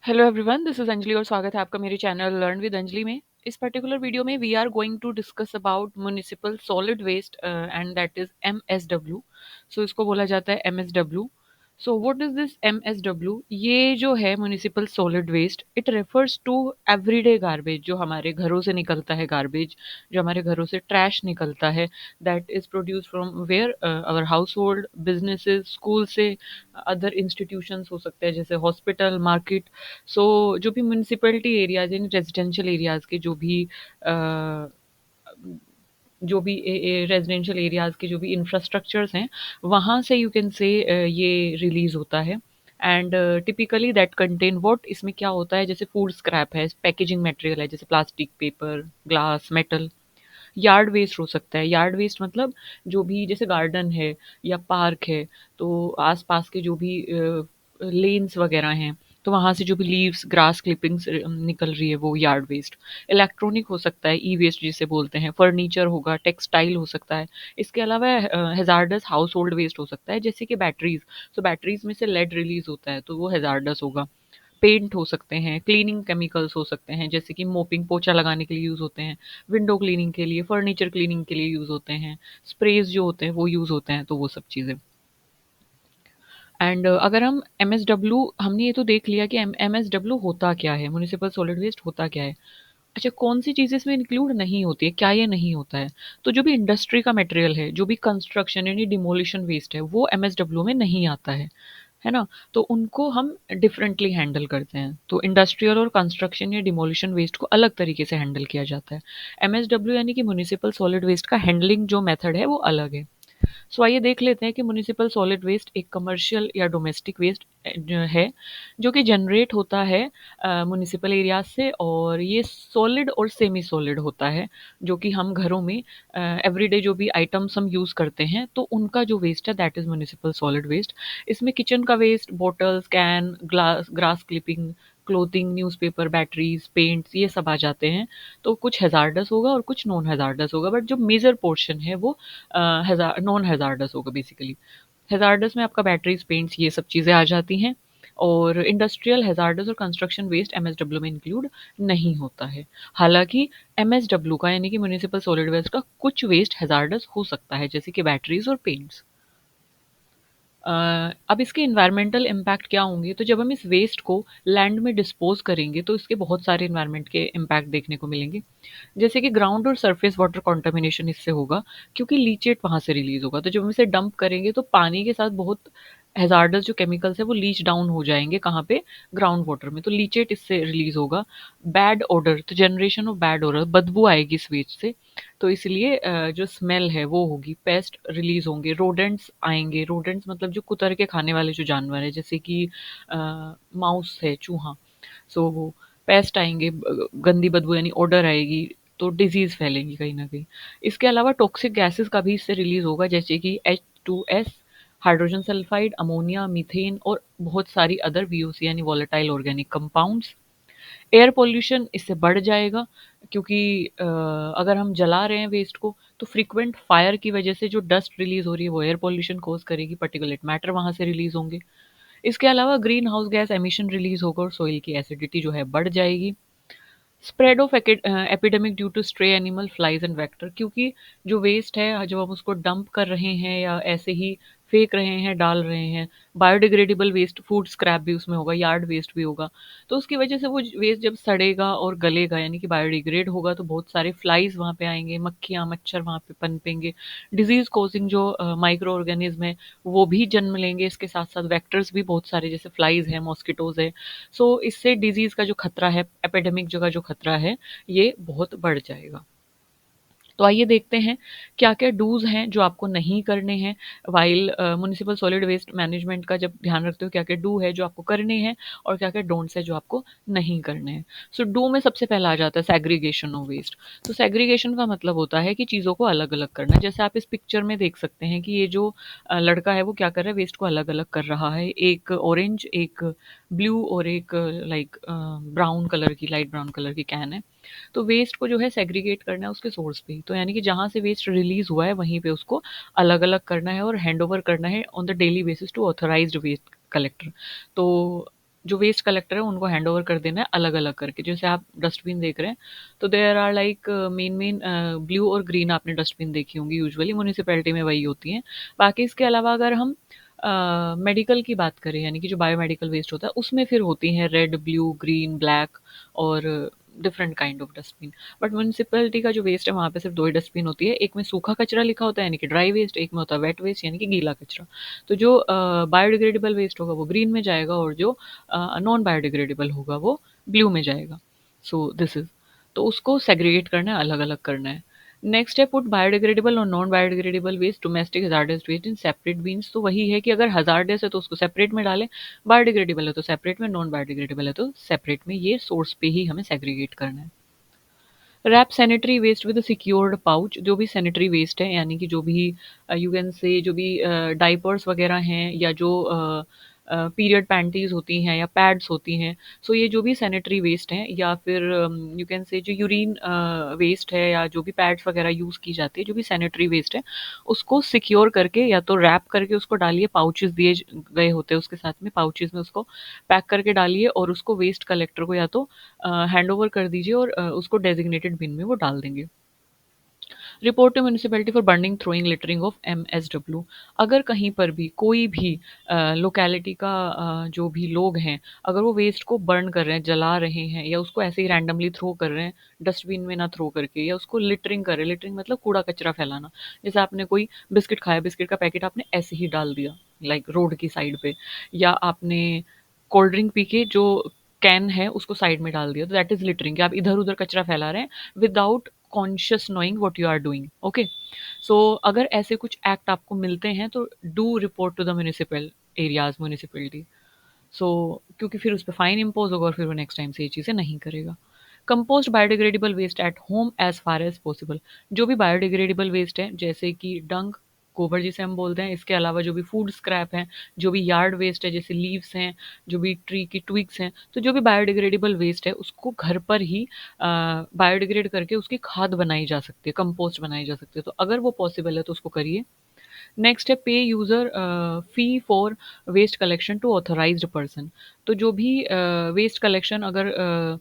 Hello everyone, this is Anjali और स्वागत है आपका मेरे चैनल लर्न विद अंजलि में। इस पर्टिकुलर वीडियो में we are going to discuss about municipal solid waste and that is MSW. So इसको बोला जाता है MSW. So what is this MSW? ये जो है municipal solid waste, it refers to everyday garbage, जो हमारे घरों से निकलता है गार्बेज, जो हमारे घरों से ट्रैश निकलता है, that is produce from where our household, businesses, school से, अदर इंस्टीट्यूशंस हो सकते हैं जैसे हॉस्पिटल, मार्केट। सो जो भी municipality areas in residential areas के जो भी रेजिडेंशियल एरियाज के जो भी इंफ्रास्ट्रक्चर्स हैं, वहाँ से यू कैन से ये रिलीज होता है। And typically that contain what, इसमें क्या होता है, जैसे फूड स्क्रैप है, पैकेजिंग मटेरियल है जैसे plastic, paper, glass, metal. Yard waste हो सकता है। यार्ड वेस्ट मतलब जो भी जैसे गार्डन है या पार्क है, तो आसपास के जो भी लेन्स वगैरह हैं, तो वहाँ से जो भी लीव्स, ग्रास क्लिपिंग्स निकल रही है, वो यार्ड वेस्ट। इलेक्ट्रॉनिक हो सकता है, ई वेस्ट जिसे बोलते हैं, फर्नीचर होगा, टेक्सटाइल हो सकता है। इसके अलावा हैजार्डस हाउस होल्ड वेस्ट हो सकता है जैसे कि बैटरीज। तो बैटरीज में से लेड रिलीज होता है तो वो हैजार्डस होगा। पेंट हो सकते हैं, क्लीनिंग केमिकल्स हो सकते हैं जैसे कि मोपिंग, पोछा लगाने के लिए यूज़ होते हैं, विंडो क्लीनिंग के लिए, फर्नीचर क्लीनिंग के लिए यूज़ होते हैं, स्प्रेज जो होते हैं वो यूज़ होते हैं, तो वो सब चीज़ें। एंड अगर हम एमएसडब्ल्यू, हमने ये तो देख लिया कि एमएसडब्ल्यू होता क्या है, म्यूनिसिपल सॉलिड वेस्ट होता क्या है। अच्छा, कौन सी चीज़ें इसमें इंक्लूड नहीं होती है, क्या ये नहीं होता है? तो जो भी इंडस्ट्री का मटेरियल है, जो भी कंस्ट्रक्शन यानी डिमोलिशन वेस्ट है, वो एमएसडब्ल्यू में नहीं आता है ना? तो उनको हम डिफरेंटली हैंडल करते हैं। तो इंडस्ट्रियल और कंस्ट्रक्शन या डिमोलिशन वेस्ट को अलग तरीके से हैंडल किया जाता है। एमएसडब्ल्यू यानी कि म्युनिसिपल सॉलिड वेस्ट का हैंडलिंग जो मेथड है वो अलग है। सो आइए देख लेते हैं कि म्युनिसिपल सॉलिड वेस्ट एक कमर्शियल या डोमेस्टिक वेस्ट है, जो कि जनरेट होता है म्युनिसिपल एरिया से, और ये सॉलिड और सेमी सॉलिड होता है, जो कि हम घरों में एवरीडे जो भी आइटम्स हम यूज़ करते हैं, तो उनका जो वेस्ट है that is municipal solid waste. इसमें किचन का waste, bottles, can, glass, grass clipping, clothing, newspaper, batteries, paints, ये सब आ जाते हैं। तो कुछ हैजार्डस होगा और कुछ नॉन हैजार्डस होगा, बट जो मेजर पोर्शन है वो नॉन हैजार्डस होगा बेसिकली। हैजार्डस में आपका बैटरीज, पेंट्स, ये सब चीज़ें आ जाती हैं। और इंडस्ट्रियल हैजार्डस और कंस्ट्रक्शन वेस्ट एमएसडब्ल्यू में इंक्लूड नहीं होता है। हालांकि एमएसडब्ल्यू का यानी कि म्यूनिसिपल सॉलिड वेस्ट का कुछ वेस्ट हैजार्डस हो सकता है जैसे कि बैटरीज और पेंट्स। अब इसके इन्वायरमेंटल इम्पैक्ट क्या होंगे? तो जब हम इस वेस्ट को लैंड में डिस्पोज करेंगे तो इसके बहुत सारे इन्वायरमेंट के इम्पैक्ट देखने को मिलेंगे। जैसे कि ग्राउंड और सरफेस वाटर कंटामिनेशन इससे होगा, क्योंकि लीचेट वहाँ से रिलीज होगा। तो जब हम इसे डंप करेंगे तो पानी के साथ बहुत हैजार्डस जो केमिकल्स है वो लीच डाउन हो जाएंगे, कहाँ पे? ग्राउंड वाटर में। तो लीचेट इससे रिलीज होगा। बैड ओडर, तो जनरेशन ऑफ बैड ओडर, बदबू आएगी इस वेस्ट से, तो इसलिए जो स्मेल है वो होगी। पेस्ट रिलीज होंगे, रोडेंट्स आएंगे। रोडेंट्स मतलब जो कुतर के खाने वाले जो जानवर है, जैसे कि माउस है, चूहा। सो वो पेस्ट आएंगे, गंदी बदबू यानी ओडर आएगी, तो डिजीज फैलेंगी कहीं ना कहीं। इसके अलावा टॉक्सिक गैसेस का भी इससे रिलीज होगा, जैसे कि H2S, hydrogen sulphide, ammonia, methane, और बहुत सारी अदर वीओसी यानी volatile organic compounds. Air pollution इससे बढ़ जाएगा, क्योंकि अगर हम जला रहे हैं वेस्ट को, तो फ्रीक्वेंट फायर की वजह से जो डस्ट रिलीज हो रही है वो एयर पॉल्यूशन कॉज करेगी, पर्टिकुलेट मैटर वहां से रिलीज होंगे। इसके अलावा greenhouse gas emission release होगा और सोइल की एसिडिटी जो है बढ़ जाएगी। Spread of epidemic due to stray animal, flies and vector, क्योंकि जो वेस्ट है जब हम उसको डंप कर रहे हैं या ऐसे ही फेंक रहे हैं, डाल रहे हैं, बायोडिग्रेडेबल वेस्ट, फूड स्क्रैप भी उसमें होगा, यार्ड वेस्ट भी होगा। तो उसकी वजह से वो वेस्ट जब सड़ेगा और गलेगा यानी कि बायोडिग्रेड होगा, तो बहुत सारे फ्लाइज वहाँ पे आएंगे, मक्खियाँ, मच्छर वहाँ पे पनपेंगे। डिजीज कोजिंग जो माइक्रो ऑर्गेनिज्म है वो भी जन्म लेंगे, इसके साथ साथ वेक्टर्स भी बहुत सारे, जैसे फ्लाइज है, मॉस्किटोज है। सो इससे डिजीज का जो खतरा है, एपिडेमिक जो का जो खतरा है, ये बहुत बढ़ जाएगा। तो आइए देखते हैं क्या क्या डूज हैं जो आपको नहीं करने हैं while municipal solid waste management का जब ध्यान रखते हो, क्या क्या डू है जो आपको करने हैं और क्या क्या डोंट्स है जो आपको नहीं करने हैं। सो डू में सबसे पहला आ जाता है सेग्रीगेशन ऑफ वेस्ट। तो सेग्रीगेशन का मतलब होता है कि चीज़ों को अलग अलग करना। जैसे आप इस पिक्चर में देख सकते हैं कि ये जो लड़का है वो क्या कर रहा है, वेस्ट को अलग अलग कर रहा है। एक ऑरेंज, एक ब्लू और एक लाइक ब्राउन कलर की, लाइट ब्राउन कलर की कैन है। तो वेस्ट को जो है सेग्रीगेट करना है उसके सोर्स पे ही, तो यानी कि जहाँ से वेस्ट रिलीज हुआ है वहीं पे उसको अलग अलग करना है और हैंड ओवर करना है on the daily basis to authorised waste collector. तो जो वेस्ट कलेक्टर है उनको हैंड ओवर कर देना है अलग अलग करके। जैसे आप डस्टबिन देख रहे हैं, तो there are like main main blue और ग्रीन आपने डस्टबिन देखी होंगी, यूजुअली म्यूनिसिपैलिटी में वही होती हैं। बाकी इसके अलावा अगर हम मेडिकल की बात करें, यानी कि जो बायोमेडिकल वेस्ट होता है, उसमें फिर होती हैं रेड, ब्लू, ग्रीन, ब्लैक और different kind of dustbin. But municipality का जो वेस्ट है वहाँ पे सिर्फ दो ही डस्टबिन होती है, एक में सूखा कचरा लिखा होता है यानी कि ड्राई वेस्ट, एक में होता है वेट वेस्ट यानी कि गीला कचरा। तो जो बायोडिग्रेडेबल वेस्ट होगा वो ग्रीन में जाएगा, और जो नॉन बायोडिग्रेडेबल होगा वो ब्लू में जाएगा। सो दिस इज, तो उसको सेग्रीगेट करना है, अलग अलग करना है। नेक्स्ट है पुट बायोडिग्रेडेबल और non biodegradable waste, domestic hazardous waste in separate bins. तो वही है कि अगर हजार्डस है तो उसको सेपरेट में डालें, बायोडिग्रेडेबल है तो सेपरेट में, नॉन बायोडिग्रेडेबल है तो सेपरेट में। ये सोर्स पे ही हमें सेग्रीगेट करना है। Wrap sanitary waste with secured pouch. जो भी सैनिटरी वेस्ट है, यानी कि जो भी यू कैन से जो भी डाइपर्स वगैरह हैं, या जो पीरियड पैंटीज होती हैं या पैड्स होती हैं, सो ये जो भी सैनिटरी वेस्ट हैं, या फिर यू कैन से जो यूरिन वेस्ट है, या जो भी पैड्स वगैरह यूज़ की जाती है, जो भी सैनिटरी वेस्ट है, उसको सिक्योर करके या तो रैप करके उसको डालिए, पाउचेस दिए गए होते हैं उसके साथ में, पाउचेस में उसको पैक करके डालिए, और उसको वेस्ट कलेक्टर को या तो हैंड ओवर कर दीजिए, और उसको डेजिग्नेटेड बिन में वो डाल देंगे। Report to municipality for burning throwing littering of MSW। अगर कहीं पर भी कोई भी लोकेलिटी का जो भी लोग हैं, अगर वो वेस्ट को बर्न कर रहे हैं, जला रहे हैं, या उसको ऐसे ही रैंडमली थ्रो कर रहे हैं, डस्टबिन में ना थ्रो करके, या उसको लिटरिंग कर रहे हैं, लिटरिंग मतलब कूड़ा कचरा फैलाना, जैसे आपने कोई बिस्किट खाया, बिस्किट का पैकेट आपने ऐसे ही डाल दिया लाइक रोड की साइड पे, या आपने कोल्ड ड्रिंक पी के जो कैन है उसको साइड में डाल दिया, तो दैट इज लिटरिंग, कि आप इधर उधर कचरा फैला रहे हैं without conscious knowing what you are doing. Okay, so अगर ऐसे कुछ एक्ट आपको मिलते हैं तो do report to the municipal areas, municipality. So क्योंकि फिर उस पर फाइन इम्पोज होगा, और फिर वो नेक्स्ट टाइम से ये चीज़ें नहीं करेगा। Compost biodegradable waste at home as far as possible. जो भी बायोडिग्रेडेबल वेस्ट है, जैसे कि डंग, गोबर जिसे हम बोलते हैं, इसके अलावा जो भी फूड स्क्रैप है, जो भी यार्ड वेस्ट है जैसे लीव्स हैं, जो भी ट्री की ट्विग्स हैं, तो जो भी बायोडिग्रेडेबल वेस्ट है उसको घर पर ही बायोडिग्रेड करके उसकी खाद बनाई जा सकती है, कंपोस्ट बनाई जा सकती है। तो अगर वो पॉसिबल है तो उसको करिए। नेक्स्ट है pay user fee for waste collection to authorised person. तो जो भी वेस्ट कलेक्शन अगर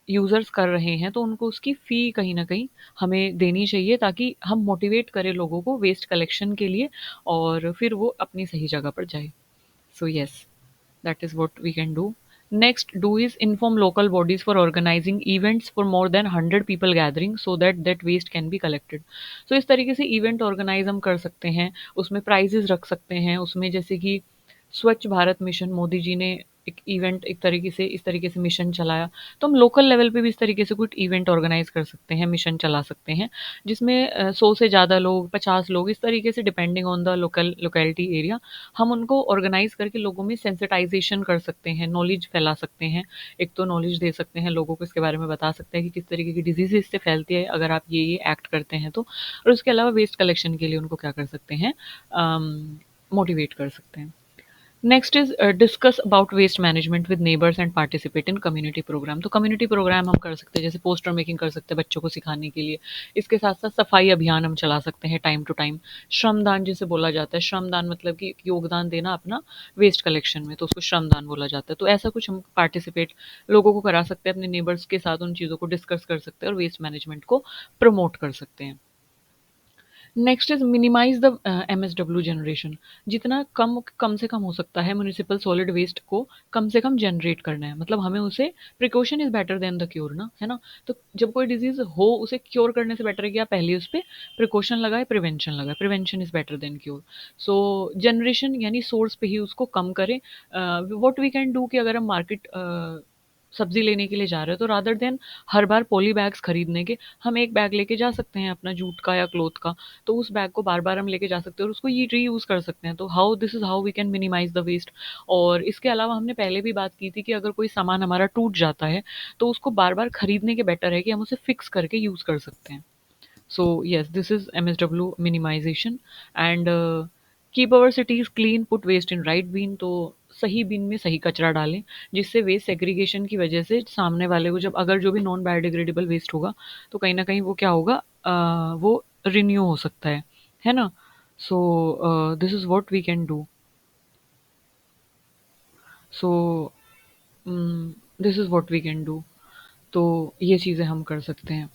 यूज़र्स कर रहे हैं, तो उनको उसकी फ़ी कहीं ना कहीं हमें देनी चाहिए, ताकि हम मोटिवेट करें लोगों को वेस्ट कलेक्शन के लिए, और फिर वो अपनी सही जगह पर जाए। So yes, that is what we can do. Next, do is inform local bodies for organizing events for more than 100 people gathering so that waste can be collected. So इस तरीके से इवेंट ऑर्गेनाइज हम कर सकते हैं, उसमें prices रख सकते हैं, उसमें जैसे कि स्वच्छ भारत मिशन, मोदी जी ने एक इवेंट एक तरीके से इस तरीके से मिशन चलाया, तो हम लोकल लेवल पे भी इस तरीके से कुछ इवेंट ऑर्गेनाइज कर सकते हैं, मिशन चला सकते हैं, जिसमें 100 से ज़्यादा लोग, 50 लोग, इस तरीके से depending on the locality area, हम उनको ऑर्गेनाइज करके लोगों में सेंसिटाइजेशन कर सकते हैं, नॉलेज फैला सकते हैं। एक तो नॉलेज दे सकते हैं लोगों को, इसके बारे में बता सकते हैं कि किस तरीके की डिजीज इससे फैलती है अगर आप ये एक्ट करते हैं तो, और उसके अलावा वेस्ट कलेक्शन के लिए उनको क्या कर सकते हैं, मोटिवेट कर सकते हैं। Next is discuss about waste management with neighbours and participate in community programme. तो कम्युनिटी प्रोग्राम हम कर सकते हैं, जैसे पोस्टर मेकिंग कर सकते हैं बच्चों को सिखाने के लिए। इसके साथ साथ सफाई अभियान हम चला सकते हैं टाइम टू टाइम। श्रमदान जिसे बोला जाता है, श्रमदान मतलब कि योगदान देना अपना वेस्ट कलेक्शन में, तो उसको श्रमदान बोला जाता है। तो ऐसा कुछ हम पार्टिसिपेट लोगों को करा सकते हैं, अपने नेबर्स के साथ उन चीज़ों को डिस्कस कर सकते हैं, और वेस्ट मैनेजमेंट को प्रमोट कर सकते हैं। Next is minimise the MSW generation. जितना कम कम से कम हो सकता है म्यूनिसिपल सॉलिड वेस्ट को कम से कम जनरेट करना है, मतलब हमें उसे, precaution is better than the cure ना, है ना। तो जब कोई डिजीज हो उसे क्योर करने से बेटर है कि आप पहले उस पर प्रिकॉशन लगाए, प्रिवेंशन लगाए, prevention is better than cure. So generation यानी सोर्स पे ही उसको कम करें। व्हाट वी कैन डू कि अगर हम मार्केट सब्जी लेने के लिए जा रहे हो, तो रादर देन हर बार पॉली बैग्स खरीदने के, हम एक बैग लेके जा सकते हैं अपना जूट का या क्लोथ का, तो उस बैग को बार बार हम लेके जा सकते हैं और उसको ये रीयूज कर सकते हैं। तो how this is how we can minimise the waste. और इसके अलावा हमने पहले भी बात की थी कि अगर कोई सामान हमारा टूट जाता है, तो उसको बार बार खरीदने के बेटर है कि हम उसे फिक्स करके यूज कर सकते हैं। So yes, this is MSW minimization and keep our cities clean, put waste in right bin। तो सही बिन में सही कचरा डालें, जिससे वेस्ट सेग्रीगेशन की वजह से सामने वाले को, जब अगर जो भी नॉन बायोडिग्रेडेबल वेस्ट होगा, तो कहीं ना कहीं वो क्या होगा, वो रिन्यू हो सकता है ना। So this is what we can do. So this is what we can do. तो ये चीज़ें हम कर सकते हैं।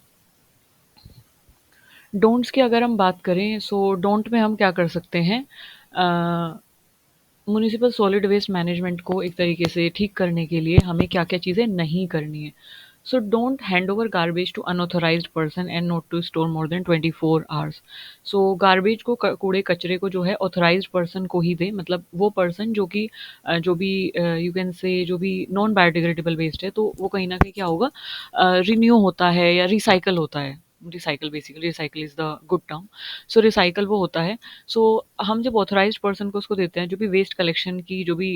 डोंट्स की अगर हम बात करें, सो डोंट में हम क्या कर सकते हैं, म्युनिसिपल सॉलिड वेस्ट मैनेजमेंट को एक तरीके से ठीक करने के लिए हमें क्या-क्या चीज़ें नहीं करनी है। So don't hand over garbage to unauthorised person and not to store more than 24 hours. So garbage को कूड़े कचरे को जो है ऑथराइज्ड पर्सन को ही दे, मतलब वो पर्सन जो कि जो भी यू कैन से जो भी नॉन बायोडिग्रेडेबल वेस्ट है, तो वो कहीं न कहीं क्या होगा, रिन्यू होता है या रिसाइकल होता है। Recycle, basically recycle is the good term. So recycle वो होता है। सो हम जब ऑथराइज्ड पर्सन को उसको देते हैं, जो भी वेस्ट कलेक्शन की जो भी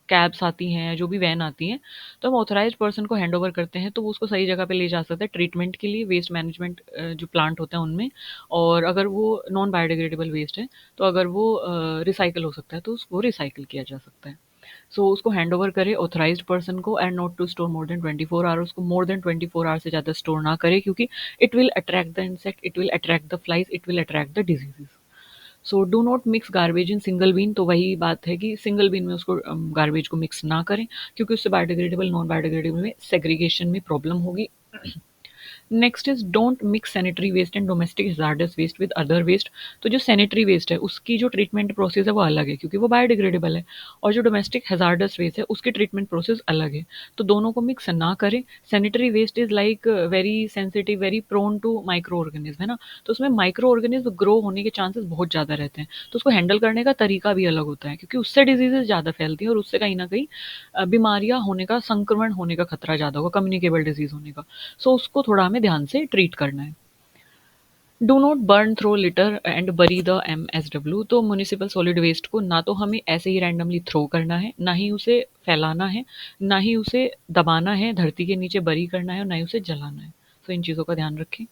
कैब्स आती हैं, जो भी वैन आती हैं, तो हम ऑथराइज्ड पर्सन को हैंड ओवर करते हैं, तो वो उसको सही जगह पे ले जा सकता है ट्रीटमेंट के लिए, वेस्ट मैनेजमेंट जो प्लांट होता है उनमें। और अगर वो नॉन बायोडिग्रेडेबल वेस्ट है, तो अगर वो रिसाइकल हो सकता है, तो उसको रिसाइकल किया जा सकता है। सो उसको हैंड ओवर करे ऑथराइज्ड पर्सन को, and not to store more than 24 hour. उसको मोर देन 24 आवर से ज़्यादा स्टोर ना करे, क्योंकि it will attract the insect, it will attract the flies, it will attract the diseases. So do not mix garbage in single bin. तो वही बात है कि सिंगल बीन में उसको गार्बेज को मिक्स ना करें, क्योंकि उससे बायोडिग्रेडेबल नॉन बायोडिग्रेडेबल में सेग्रीगेशन में प्रॉब्लम होगी। Next is don't mix sanitary waste and domestic hazardous waste with other waste. तो जो सैनिटरी वेस्ट है उसकी जो ट्रीटमेंट प्रोसेस है वो अलग है, क्योंकि वो बायोडिग्रेडेबल है। और जो डोमेस्टिक हजार्डस वेस्ट है उसकी ट्रीटमेंट प्रोसेस अलग है। तो दोनों को मिक्स ना करें। Sanitary waste is like very sensitive, very prone to micro organism, है ना। तो उसमें माइक्रो ऑर्गेनिज्म ग्रो होने के चांसेस बहुत ज़्यादा रहते हैं। तो उसको हैंडल करने का तरीका भी अलग होता है, क्योंकि उससे डिजीजेज ज़्यादा फैलती हैं और उससे कहीं ना कहीं बीमारियां होने का, संक्रमण होने का खतरा ज़्यादा होगा, कम्युनिकेबल डिजीज होने का। सो उसको थोड़ा हमें ध्यान से ट्रीट करना है। Do not burn, throw, litter and bury the MSW। तो म्यूनिसिपल सॉलिड वेस्ट को ना तो हमें ऐसे ही रैंडमली थ्रो करना है, ना ही उसे फैलाना है, ना ही उसे दबाना है, धरती के नीचे बरी करना है, और ना ही उसे जलाना है। तो इन चीज़ों का ध्यान रखें।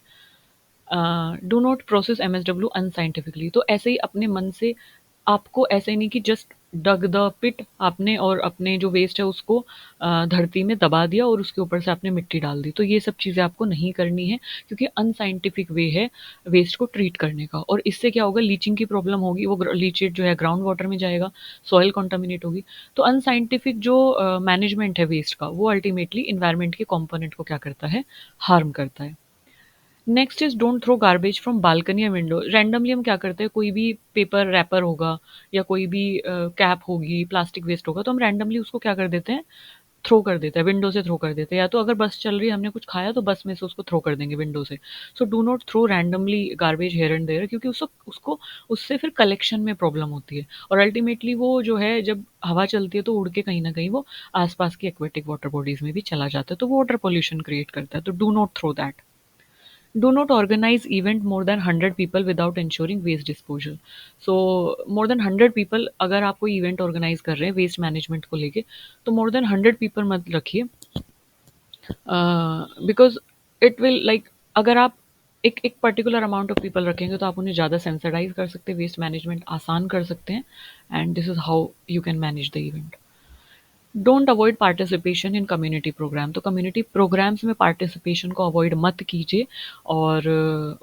Do not process MSW अनसाइंटिफिकली। तो ऐसे ही अपने मन से, आपको ऐसे नहीं कि जस्ट डग द पिट आपने, और अपने जो वेस्ट है उसको धरती में दबा दिया और उसके ऊपर से आपने मिट्टी डाल दी। तो ये सब चीज़ें आपको नहीं करनी है, क्योंकि अनसाइंटिफिक वे है वेस्ट को ट्रीट करने का। और इससे क्या होगा, लीचिंग की प्रॉब्लम होगी, वो लीचेट जो है ग्राउंड वाटर में जाएगा, सॉइल कॉन्टामिनेट होगी। तो अनसाइंटिफिक जो मैनेजमेंट है वेस्ट का, वो अल्टीमेटली इन्वायरमेंट के कॉम्पोनेंट को क्या करता है, हार्म करता है। Next is don't throw garbage from balcony या विंडो। रैंडमली हम क्या करते हैं, कोई भी पेपर रैपर होगा या कोई भी कैप होगी, प्लास्टिक वेस्ट होगा, तो हम रैंडमली उसको क्या कर देते हैं, थ्रो कर देते हैं, विंडो से थ्रो कर देते हैं। या तो अगर बस चल रही है, हमने कुछ खाया, तो बस में से उसको थ्रो कर देंगे विंडो से। So do not throw randomly garbage here and there, क्योंकि उसको उसको उससे फिर कलेक्शन में प्रॉब्लम होती है। और अल्टीमेटली वो जो है, जब हवा चलती है तो उड़ के कहीं ना कहीं वो आसपास की एक्वेटिक वाटर बॉडीज में भी चला जाता है, तो वो वाटर पोल्यूशन क्रिएट करता है। तो do not throw that. Do not organize event more than 100 people without ensuring waste disposal. So more than 100 people, अगर आप कोई इवेंट ऑर्गेनाइज कर रहे हैं वेस्ट मैनेजमेंट को लेके, तो मोर देन 100 पीपल मत रखिए, बिकॉज इट विल लाइक, अगर आप एक एक पर्टिकुलर अमाउंट ऑफ पीपल रखेंगे, तो आप उन्हें ज़्यादा सेंसिटाइज कर सकते हैं, वेस्ट मैनेजमेंट आसान कर सकते हैं। And this is how you can manage the event. Don't avoid participation in community programme. तो कम्युनिटी प्रोग्राम्स में पार्टिसिपेशन को अवॉइड मत कीजिए। और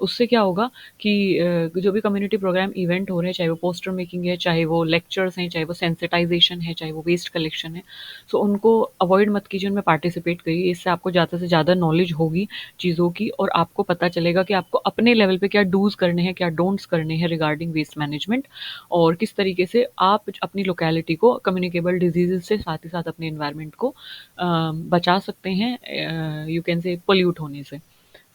उससे क्या होगा कि जो भी कम्युनिटी प्रोग्राम इवेंट हो रहे हैं, चाहे वो पोस्टर मेकिंग है, चाहे वो लेक्चर्स हैं, चाहे वो सेंसिटाइजेशन है, चाहे वो वेस्ट कलेक्शन है, सो उनको अवॉइड मत कीजिए, उनमें पार्टिसिपेट करिए। इससे आपको ज़्यादा से ज़्यादा नॉलेज होगी चीज़ों की, और आपको पता चलेगा कि आपको अपने लेवल पे क्या डूज़ करने हैं, क्या डोंट्स करने हैं रिगार्डिंग वेस्ट मैनेजमेंट, और किस तरीके से आप अपनी लोकेलिटी को कम्युनिकेबल डिजीज़ से, साथ ही साथ अपने एनवायरनमेंट को बचा सकते हैं, यू कैन से पोल्यूट होने से।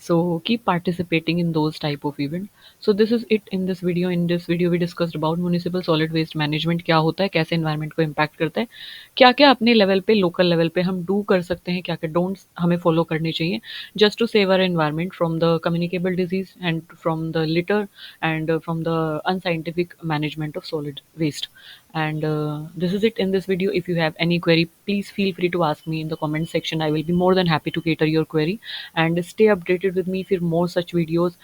So keep participating in those type of event. So this is it in this video. In this video we discussed about municipal solid waste management क्या होता है, कैसे environment को impact करता है, क्या क्या अपने लेवल पे, लोकल लेवल पे हम डू कर सकते हैं, क्या क्या डोंट्स हमें फॉलो करने चाहिए, just to save our environment from the communicable disease and from the litter and from the unscientific management of solid waste. And this is it in this video. If you have any query, please feel free to ask me in the comment section. I will be more than happy to cater your query. And stay updated with me for more such videos.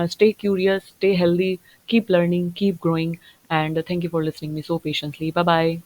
Stay curious, stay healthy, keep learning, keep growing. And thank you for listening me so patiently. Bye bye.